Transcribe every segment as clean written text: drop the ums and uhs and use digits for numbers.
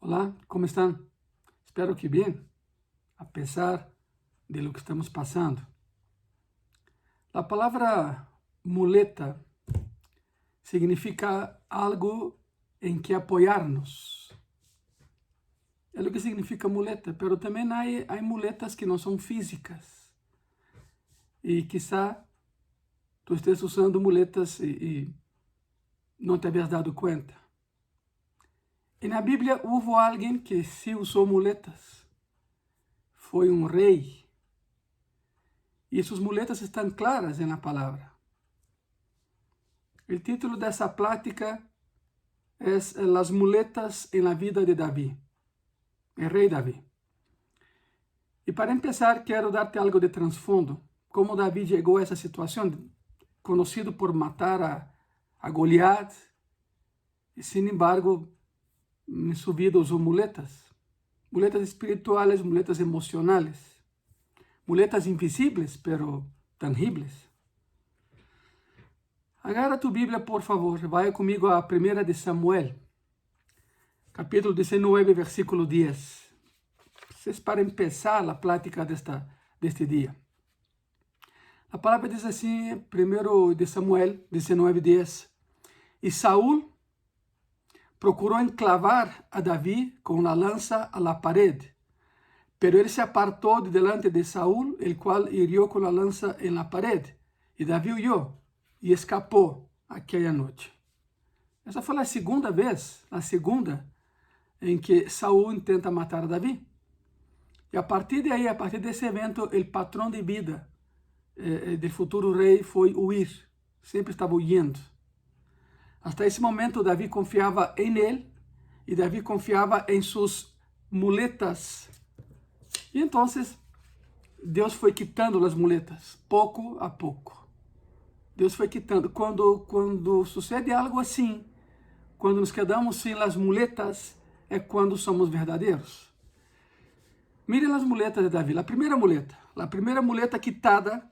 Olá, como estão? Espero que bem, a pesar de lo que estamos passando. A palavra muleta significa algo em que apoiar-nos. É o que significa muleta, pero também há muletas que não são físicas. E quizá tu estés usando muletas e não te havias dado conta. E na Bíblia houve alguém que se usou muletas. Foi um rei. E suas muletas estão claras na palavra. O título dessa plática é Las muletas en la vida de Davi, o rei Davi. E para começar, quero dar-te algo de trasfondo, como Davi chegou a essa situação, conhecido por matar a Goliat, e sin embargo, em sua vida usou muletas espirituais, muletas emocionais, muletas invisíveis, pero tangíveis. Agarra tu Bíblia, por favor, vai comigo a 1 de Samuel, capítulo 19, versículo 10. Isso é para começar a plática deste dia. A palavra diz assim, 1 de Samuel 19, 10. E Saúl procurou enclavar a Davi com a lança a la parede, pero ele se apartou de delante de Saúl, el cual hirió com a lança en la parede, e Davi huyó e escapou aquela noite. Essa foi a segunda vez, em que Saúl tenta matar a Davi. E a partir de aí, a partir desse evento, o patrão de vida do futuro rei foi huir. Sempre estava huyendo. Até esse momento, Davi confiava em ele e Davi confiava em suas muletas. E então, Deus foi quitando as muletas, pouco a pouco. Deus foi quitando. Quando sucede algo assim, quando nos quedamos sem as muletas, é quando somos verdadeiros. Miren as muletas de Davi. A primeira muleta quitada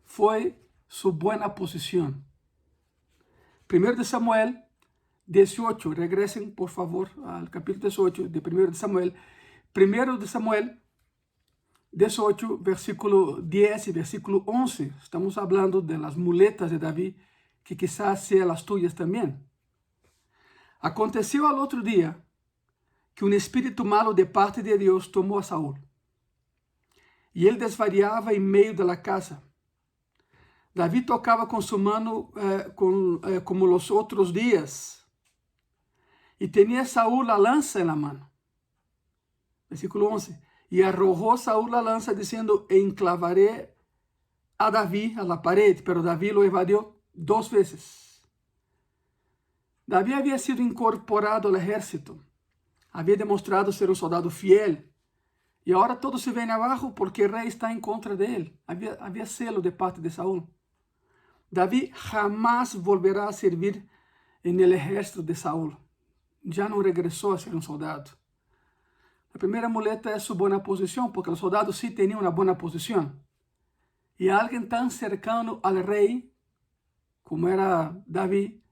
foi sua boa posição. 1 de Samuel 18, regresen por favor ao capítulo 18 de 1 de Samuel. 1 de Samuel 18, versículo 10 e versículo 11. Estamos falando de las muletas de Davi, que quizás sejam as tuyas também. Aconteceu ao outro dia que um espírito malo de parte de Deus tomou a Saúl. E ele desvariava em meio da casa. Davi tocava com sua mão como os outros dias. E tinha Saúl a lança na mão. Versículo 11. E arrojou Saúl a lança, dizendo: enclavaré a Davi a la parede. Pero Davi lo evadiu 2 vezes. Davi havia sido incorporado ao exército. Havia demonstrado ser um soldado fiel. E agora todo se vem abaixo porque o rei está em contra dele. Havia selo de parte de Saúl. Davi jamás volverá a servir no exército de Saúl. Já não regressou a ser um soldado. A primeira muleta é sua boa posição, porque os soldados sim tinham uma boa posição. E alguém tão cercano ao rei, como era Davi,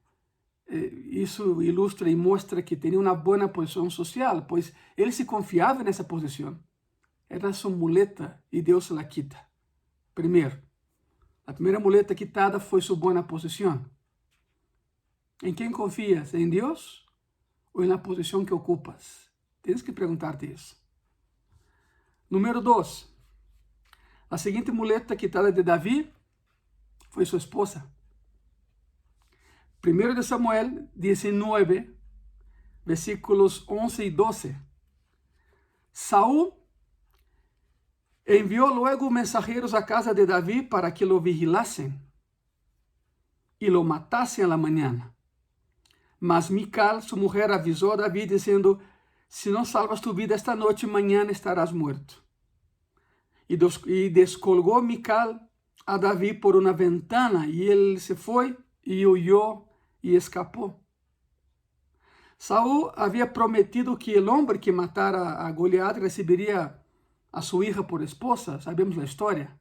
isso ilustra e mostra que tinha uma boa posição social, pois ele se confiava nessa posição. Era sua muleta e Deus se la quita. Primeiro, a primeira muleta quitada foi sua boa posição. Em quem confias? Em Deus ou na posição que ocupas? Tens que perguntar-te isso. Número 2. A seguinte muleta quitada de Davi foi sua esposa. 1 de Samuel 19, versículos 11 e 12. Saúl enviou luego mensageiros à casa de Davi para que lo vigilassem e lo matassem a la mañana. Mas Mical, sua mulher, avisou a Davi, dizendo: se não salvas tu vida esta noite, amanhã estarás morto. E descolgou Mical a Davi por uma ventana, e ele se foi e huyó e escapou. Saúl havia prometido que o homem que matara a Goliat receberia a sua hija por esposa, sabemos a história.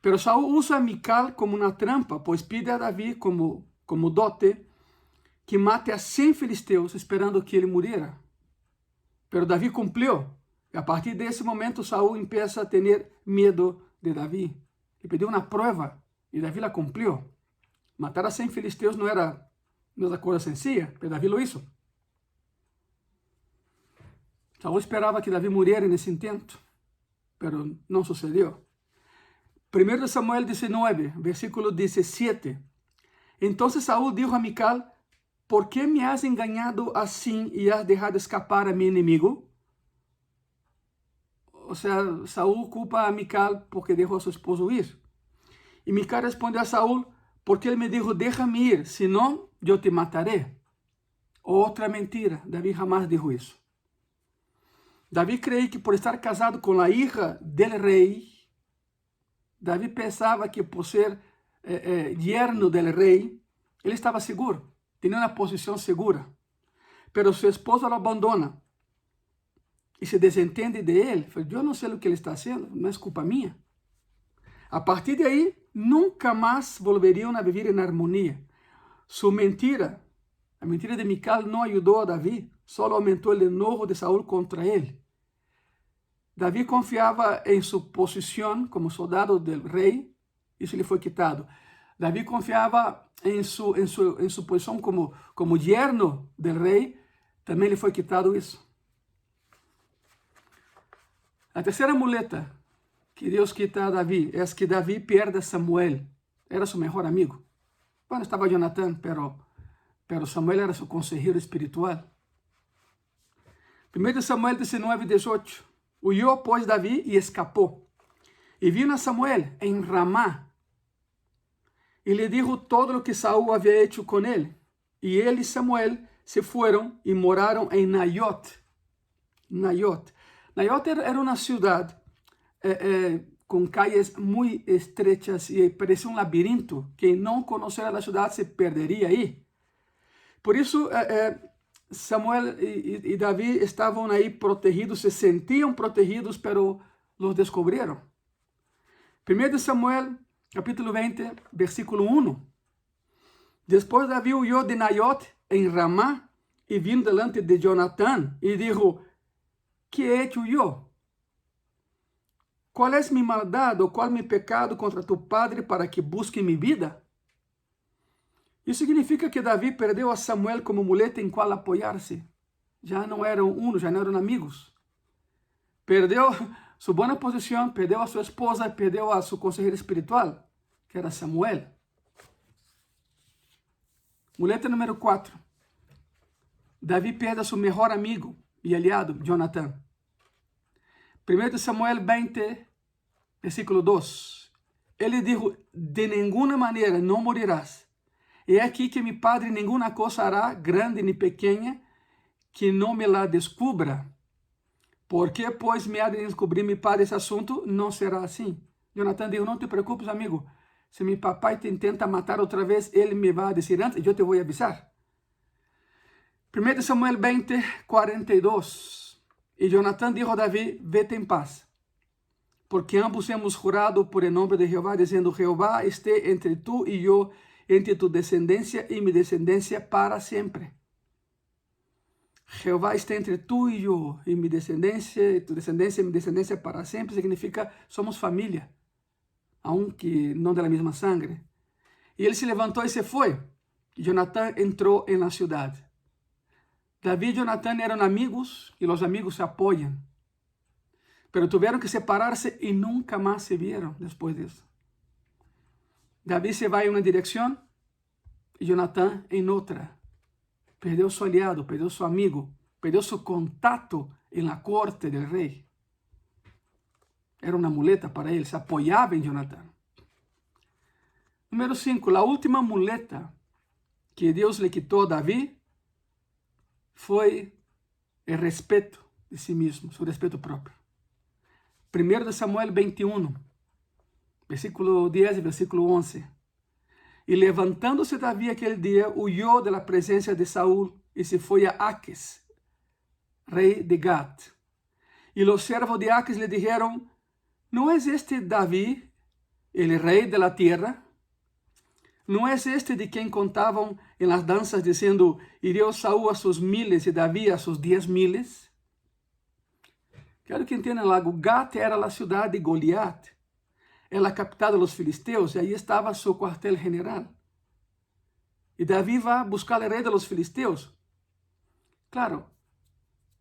Pero Saúl usa a Mical como uma trampa, pois pide a Davi como dote que mate a 100 filisteus esperando que ele muriera. Pero Davi cumpriu. E a partir desse momento, Saúl empieza a ter medo de Davi. Le pediu uma prova e Davi la cumpriu. Matar a 100 filisteus não era coisa sencilla, mas Davi lo hizo. Saúl esperava que Davi muriera nesse intento, pero não sucedeu. 1 Samuel 19, versículo 17. Entonces Saúl dijo a Mical: ¿por qué me has engañado así y has dejado escapar a mi enemigo? O sea, Saúl culpa a Mical porque dejó a su esposo ir. Y Mical responde a Saúl: porque él me dijo, déjame ir, si no, yo te mataré. Otra mentira, David jamás dijo eso. David creía que por estar casado con la hija del rey, David pensaba que por ser yerno del rey, él estaba seguro, tenía una posición segura. Pero su esposa lo abandona y se desentende de él. Yo no sé lo que él está haciendo, no es culpa mía. A partir de ahí, nunca más volverían a vivir en armonía. Su mentira, la mentira de Mical, no ayudó a David, solo aumentó el enojo de Saúl contra él. David confiaba en su posición como soldado del rey, eso le fue quitado. David confiaba en su posición como yerno del rey, también le fue quitado eso. La tercera muleta que Deus quita a Davi é que Davi pierde a Samuel. Era seu melhor amigo. Bueno, estava Jonathan, pero Samuel era seu consejero espiritual. 1 Samuel 19, 18. Huyó, pois, Davi e escapou. E vino a Samuel em Ramá. E lhe dijo todo o que Saúl havia hecho com ele. E ele e Samuel se foram e moraram em Naiot. Naiot era uma cidade com calles muito estrechas e parecia um labirinto. Quem não conhecia a cidade se perderia aí. Por isso, Samuel e Davi estavam aí protegidos, se sentiam protegidos, pero los descobriram. 1 Samuel, capítulo 20, versículo 1. Depois Davi huyó de Naiot em Ramá e vino delante de Jonatán e dijo: ¿qué he hecho yo? ¿Cuál es mi maldad o cuál mi pecado contra tu padre para que busque mi vida? Isso significa que Davi perdeu a Samuel como muleta em qual apoiar-se. Já não eram já não eram amigos. Perdeu sua boa posição, perdeu a sua esposa, perdeu a seu conselheiro espiritual, que era Samuel. Muleta número 4. Davi perde a seu melhor amigo e aliado, Jonathan. 1 Samuel 20, versículo 2. Ele dijo: de nenhuma maneira não morirás. E é aqui que mi padre nenhuma coisa hará, grande ni pequena, que não me la descubra. Porque, pois, me ha de descobrir mi padre esse assunto, não será assim. Jonathan dijo: não te preocupes, amigo. Se mi papai te intenta matar outra vez, ele me vai dizer antes, eu te vou avisar. 1 Samuel 20, 42. E Jonathan dijo a Davi: vete em paz, porque ambos hemos jurado por el nombre de Jehová, dizendo: Jehová esté entre tú e eu, entre tu descendencia y mi descendencia para siempre. Jehová está entre tú y yo, y mi descendencia, y tu descendencia y mi descendencia para siempre, significa somos familia, aunque no de la misma sangre. Y él se levantó y se fue. Y Jonatán entró en la ciudad. David y Jonatán eran amigos, y los amigos se apoyan. Pero tuvieron que separarse y nunca más se vieron después de eso. Davi se vai em uma direção e Jonathan em outra. Perdeu seu aliado, perdeu seu amigo, perdeu seu contato na corte do rei. Era uma muleta para ele, se apoiava em Jonathan. Número 5, a última muleta que Deus lhe quitou a Davi foi o respeito de si mesmo, seu respeito próprio. 1 Samuel 21. Versículo 10 e versículo 11. E levantando-se Davi aquele dia, huyó de la presença de Saúl e se foi a Aquis, rei de Gat. E os servos de Aquis lhe dijeron: ¿no es este Davi, el rei de la tierra? ¿No es este de quien contaban en las danzas diciendo, hirió Saúl a sus 1000 y David a sus 10.000. Quero que entendam algo. Gat era a cidade de Goliat, era a capital dos filisteus, e aí estava seu quartel general. E Davi vai buscar o rei dos filisteus. Claro,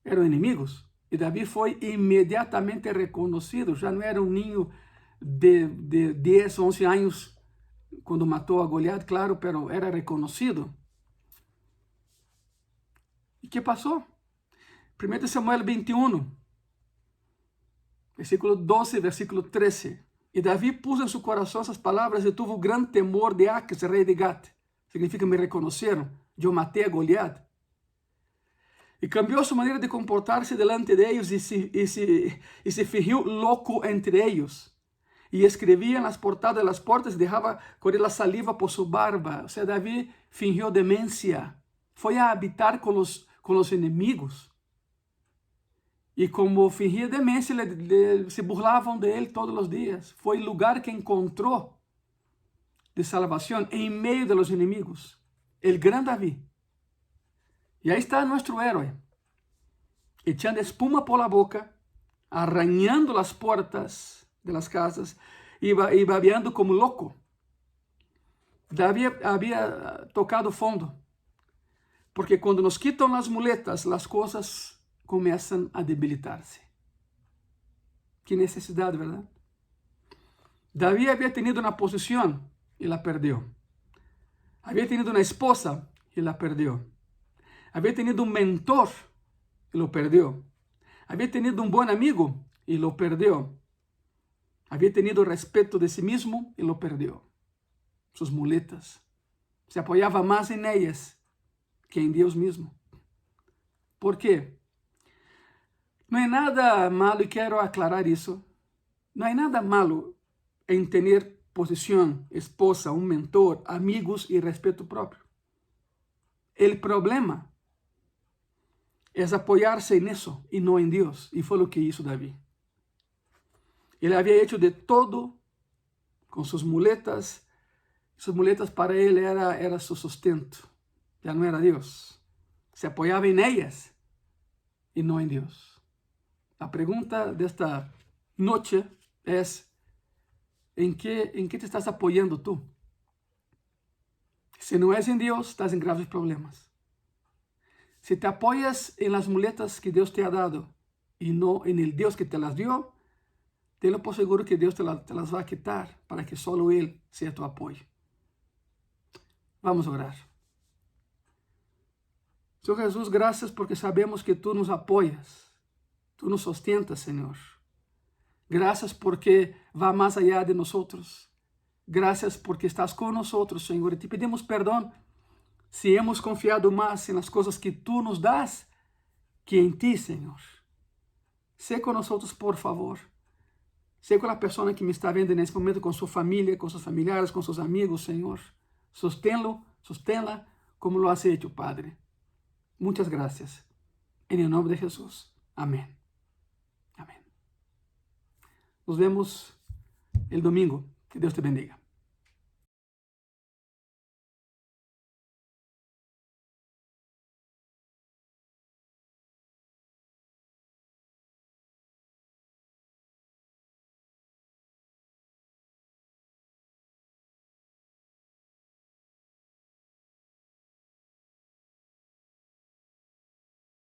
eram inimigos. E Davi foi imediatamente reconhecido. Já não era um ninho de 10, 11 anos quando matou a Goliat, claro, pero era reconhecido. E o que passou? 1 Samuel 21, versículo 12, versículo 13. E Davi puso em seu coração essas palavras e tuvo gran temor de Aquis, rei de Gat. Significa, me reconheceram, eu matei a Goliat. E cambiou sua maneira de comportar-se delante de eles e se fingiu louco entre eles. E escrevia nas portadas das portas e deixava correr a saliva por sua barba. Ou seja, Davi fingiu demência. Foi a habitar com os inimigos. E como fingia demência, se burlavam de ele todos os dias. Foi o lugar que encontrou de salvação em meio de los inimigos. El gran Davi. E aí está nosso herói, echando espuma por la boca, arranhando as portas de las casas e babeando como louco. Davi havia tocado fundo, porque quando nos quitam as muletas, as coisas começam a debilitar-se. Que necessidade, verdade? Davi havia tenido uma posição e la perdeu. Havia tenido uma esposa e la perdeu. Havia tenido um mentor e lo perdeu. Havia tenido um bom amigo e lo perdeu. Havia tenido respeito de si mesmo e lo perdeu. Sus muletas. Se apoiava mais em ellas que em Deus mesmo. Por quê? Não é nada malo, e quero aclarar isso. Não é nada malo em ter posição, esposa, um mentor, amigos e respeito próprio. O problema é apoiar-se nisso e não em Deus. E foi o que hizo Davi. Ele havia hecho de todo com suas muletas. Suas muletas para ele era seu sustento. Já não era Deus. Se apoiava em ellas e não em Deus. A pergunta desta noite é: ¿en qué te estás apoyando tú? Si no es en Dios, estás en graves problemas. Si te apoyas en las muletas que Dios te ha dado y no en el Dios que te las dio, tenlo por seguro que Dios te las va a quitar para que solo Él sea tu apoyo. Vamos a orar. Senhor Jesús, gracias porque sabemos que tú nos apoyas. Tú nos sustentas, Señor. Gracias porque va más allá de nosotros. Gracias porque estás con nosotros, Señor. Y te pedimos perdón si hemos confiado más en las cosas que tú nos das que en ti, Señor. Sé con nosotros, por favor. Sé con la persona que me está viendo en este momento, con su familia, con sus familiares, con sus amigos, Señor. Sosténla como lo has hecho, Padre. Muchas gracias. En el nombre de Jesús. Amén. Amén. Nos vemos el domingo. Que Dios te bendiga.